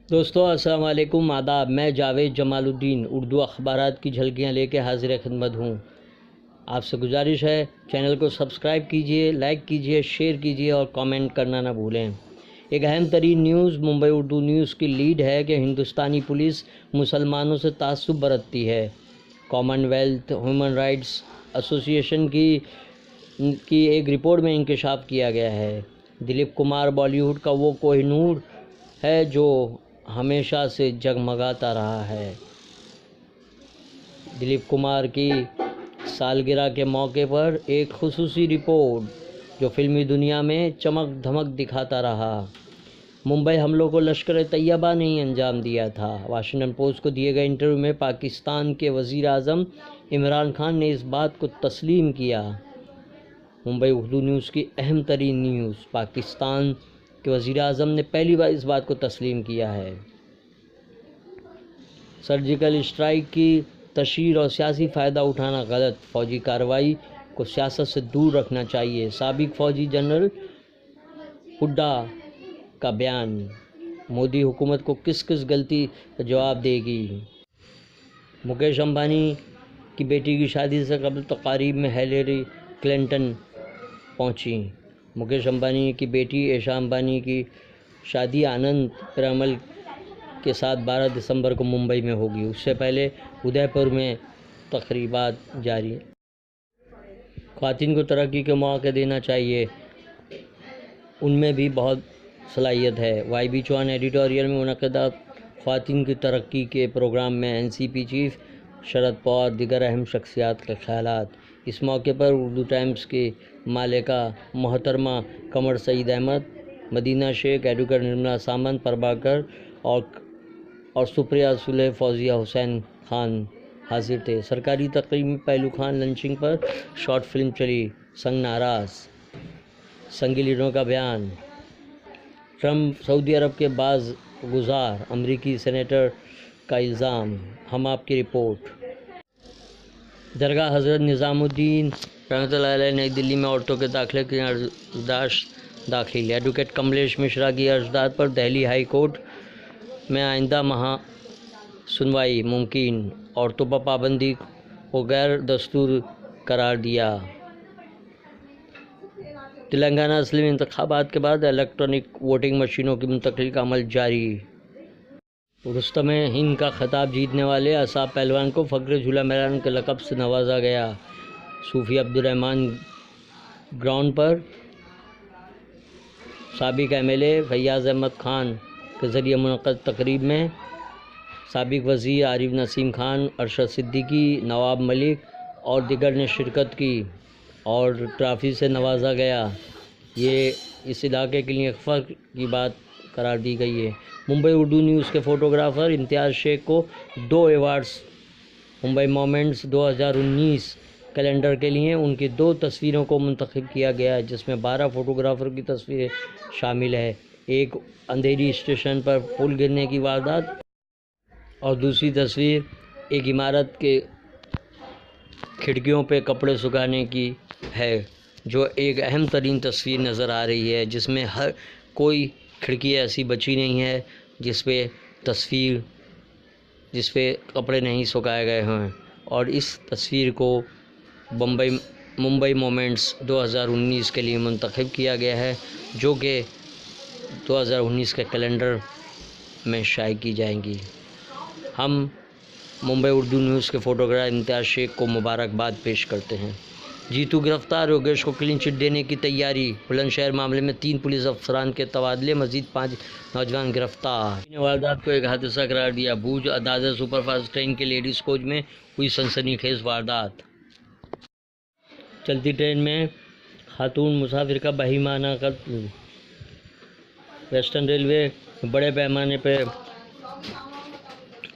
دوستو السلام علیکم، آداب۔ میں جاوید جمال الدین اردو اخبارات کی جھلکیاں لے کے حاضر خدمت ہوں۔ آپ سے گزارش ہے چینل کو سبسکرائب کیجئے، لائک کیجئے، شیئر کیجئے اور کامنٹ کرنا نہ بھولیں۔ ایک اہم ترین نیوز ممبئی اردو نیوز کی لیڈ ہے کہ ہندوستانی پولیس مسلمانوں سے تعصب برتتی ہے۔ کامن ویلتھ ہیومن رائٹس ایسوسی ایشن کی ایک رپورٹ میں انکشاف کیا گیا ہے۔ دلیپ کمار بالی ووڈ کا وہ کوہ نور ہے جو ہمیشہ سے جگمگاتا رہا ہے۔ دلیپ کمار کی سالگرہ کے موقع پر ایک خصوصی رپورٹ جو فلمی دنیا میں چمک دھمک دکھاتا رہا۔ ممبئی حملوں کو لشکر طیبہ نے ہی انجام دیا تھا۔ واشنگٹن پوسٹ کو دیے گئے انٹرویو میں پاکستان کے وزیر اعظم عمران خان نے اس بات کو تسلیم کیا۔ ممبئی اردو نیوز کی اہم ترین نیوز، پاکستان کے وزیر اعظم نے پہلی بار اس بات کو تسلیم کیا ہے۔ سرجیکل اسٹرائیک کی تشہیر اور سیاسی فائدہ اٹھانا غلط، فوجی کارروائی کو سیاست سے دور رکھنا چاہیے، سابق فوجی جنرل ہڈا کا بیان۔ مودی حکومت کو کس غلطی کا جواب دے گی؟ مکیش امبانی کی بیٹی کی شادی سے قبل تقاریب میں ہلیری کلنٹن پہنچیں۔ مکیش امبانی کی بیٹی ایشا امبانی کی شادی آنند پیرامل کے ساتھ 12 دسمبر کو ممبئی میں ہوگی۔ اس سے پہلے ادے پور میں تقریبات جاری ہیں۔ خواتین کو ترقی کے مواقع دینا چاہیے، ان میں بھی بہت صلاحیت ہے۔ وائی بی چوہان ایڈیٹوریل میں منعقدہ خواتین کی ترقی کے پروگرام میں N C P chief Sharad Pawar دیگر اہم شخصیات کے خیالات۔ اس موقع پر اردو ٹائمز کی مالکہ محترمہ قمر سعید احمد، مدینہ شیخ، ایڈوکیٹ نرملا سامنت، پربھاکر اور سپریا سولے، فوزیہ حسین خان حاضر تھے۔ سرکاری تقریب میں پہلو خان لنچنگ پر شارٹ فلم چلی، سنگ ناراض، سنگی لیڈروں کا بیان۔ ٹرمپ سعودی عرب کے باز گزار، امریکی سینیٹر کا الزام۔ ہم آپ کی رپورٹ۔ درگاہ حضرت نظام الدین رحمۃ اللہ علیہ نئی دلی میں عورتوں کے داخلے کی عرضداشت داخل۔ ایڈوکیٹ کملیش مشرا کی عرضداشت پر دہلی ہائی کورٹ میں آئندہ ماہ سنوائی ممکن۔ عورتوں پر پابندی کو غیر دستوری قرار دیا۔ تلنگانہ اسمبلی انتخابات کے بعد الیکٹرانک ووٹنگ مشینوں کی منتقلی کا عمل جاری۔ رستم ہند کا خطاب جیتنے والے اصحاب پہلوان کو فخر جھولا میدان کے لقب سے نوازا گیا۔ صوفی عبد الرحمان گراؤنڈ پر سابق ایم ایل اے فیاض احمد خان کے ذریعے منعقد تقریب میں سابق وزیر عارف نسیم خان، ارشد صدیقی، نواب ملک اور دیگر نے شرکت کی اور ٹرافی سے نوازا گیا۔ یہ اس علاقے کے لیے فخر کی بات قرار دی گئی ہے۔ ممبئی اردو نیوز کے فوٹوگرافر امتیاز شیخ کو 2 ایوارڈز ممبئی مومنٹس 2019 کیلنڈر کے لیے ان کی 2 تصویروں کو منتخب کیا گیا ہے، جس میں 12 فوٹوگرافر کی تصویریں شامل ہیں۔ ایک اندھیری اسٹیشن پر پل گرنے کی واردات اور دوسری تصویر ایک عمارت کے کھڑکیوں پہ کپڑے سکھانے کی ہے، جو ایک اہم ترین تصویر نظر آ رہی ہے، جس میں ہر کوئی کھڑکی ایسی بچی نہیں ہے جس پہ کپڑے نہیں سکھائے گئے ہیں۔ اور اس تصویر کو ممبئی مومنٹس 2019 کے لیے منتخب کیا گیا ہے، جو کہ 2019 کے کیلنڈر میں شائع کی جائیں گی۔ ہم ممبئی اردو نیوز کے فوٹوگرافر امتیاز شیخ کو مبارکباد پیش کرتے ہیں۔ جیتو گرفتار، یوگیش کو کلین چٹ دینے کی تیاری۔ بلند شہر معاملے میں 3 پولیس افسران کے تبادلے، مزید 5 نوجوان گرفتار۔ نے واردات کو ایک حادثہ قرار دیا۔ بھوج اداجا سپر فاسٹ ٹرین کے لیڈیز کوچ میں ہوئی سنسنی خیز واردات۔ چلتی ٹرین میں خاتون مسافر کا بہیمانہ قتل۔ ویسٹرن ریلوے بڑے پیمانے پر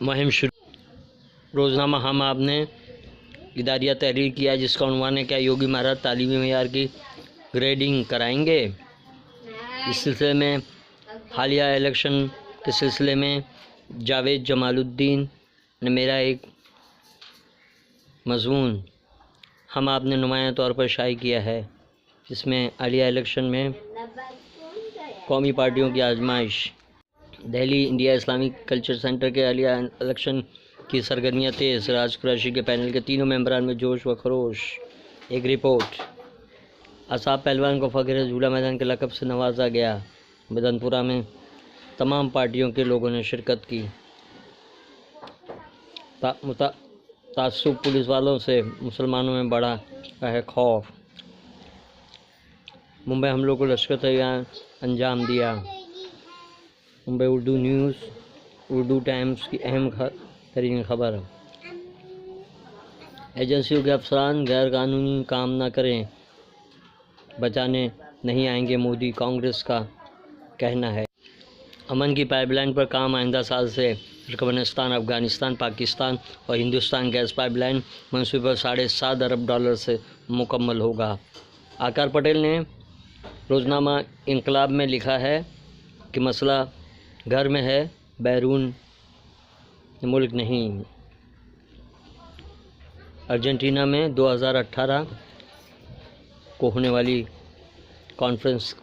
مہم شروع۔ روزنامہ ہم آپ نے اداریہ تحریر کیا، جس کا عنوان ہے: کیا یوگی مہاراج تعلیمی معیار کی گریڈنگ کرائیں گے؟ اس سلسلے میں حالیہ الیکشن کے سلسلے میں جاوید جمال الدین نے میرا ایک مضمون ہم آپ نے نمایاں طور پر شائع کیا ہے، جس میں حالیہ الیکشن میں قومی پارٹیوں کی آزمائش دہلی انڈیا اسلامی کلچر سینٹر کے عالیہ الیکشن کی سرگرمیاں تیز، راج قریشی کے پینل کے تینوں ممبران میں جوش و خروش۔ ایک رپورٹ۔ اصحاب پہلوان کو فخر جھولا میدان کے لقب سے نوازا گیا۔ بدن پورہ میں تمام پارٹیوں کے لوگوں نے شرکت کی۔ تعصب پولیس والوں سے مسلمانوں میں بڑھا ہے خوف۔ ممبئی حملوں کو لشکر طیبہ نے انجام دیا۔ ممبئی اردو نیوز، اردو ٹائمز کی اہم ترین خبر۔ ایجنسیوں کے افسران غیر قانونی کام نہ کریں، بچانے نہیں آئیں گے مودی، کانگریس کا کہنا ہے۔ امن کی پائپ لائن پر کام آئندہ سال سے ترکمانستان، افغانستان، پاکستان اور ہندوستان گیس پائپ لائن منصوبے پر $7.5 ارب سے مکمل ہوگا۔ آکار پٹیل نے روزنامہ انقلاب میں لکھا ہے کہ مسئلہ گھر میں ہے، بیرون ملک نہیں۔ ارجنٹینا میں 2018 کو ہونے والی کانفرنس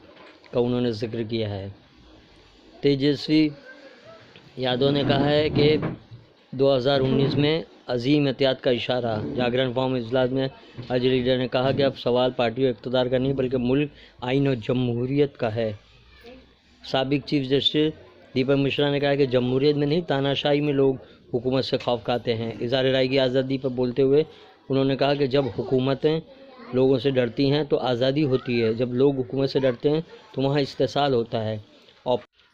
کا انہوں نے ذکر کیا ہے۔ تیجسوی یادو نے کہا ہے کہ 2019 میں عظیم احتیاط کا اشارہ۔ جاگرن فورم اجلاس میں اجے لیڈر نے کہا کہ اب سوال پارٹی اور اقتدار کا نہیں بلکہ ملک، آئین اور جمہوریت کا ہے۔ سابق چیف جسٹس دیپک مشرا نے کہا کہ جمہوریت میں نہیں، تاناشاہی میں لوگ حکومت سے خوف کھاتے ہیں۔ اظہار رائے کی آزادی پر بولتے ہوئے انہوں نے کہا کہ جب حکومتیں لوگوں سے ڈرتی ہیں تو آزادی ہوتی ہے، جب لوگ حکومت سے ڈرتے ہیں تو وہاں استحصال ہوتا ہے۔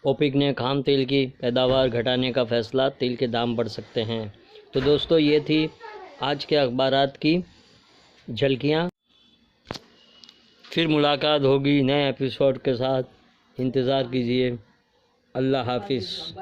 اوپیک نے خام تیل کی پیداوار گھٹانے کا فیصلہ، تیل کے دام بڑھ سکتے ہیں۔ تو دوستو یہ تھی آج کے اخبارات کی جھلکیاں۔ پھر ملاقات ہوگی نئے ایپیسوڈ کے ساتھ، انتظار کیجیے۔ اللہ حافظ۔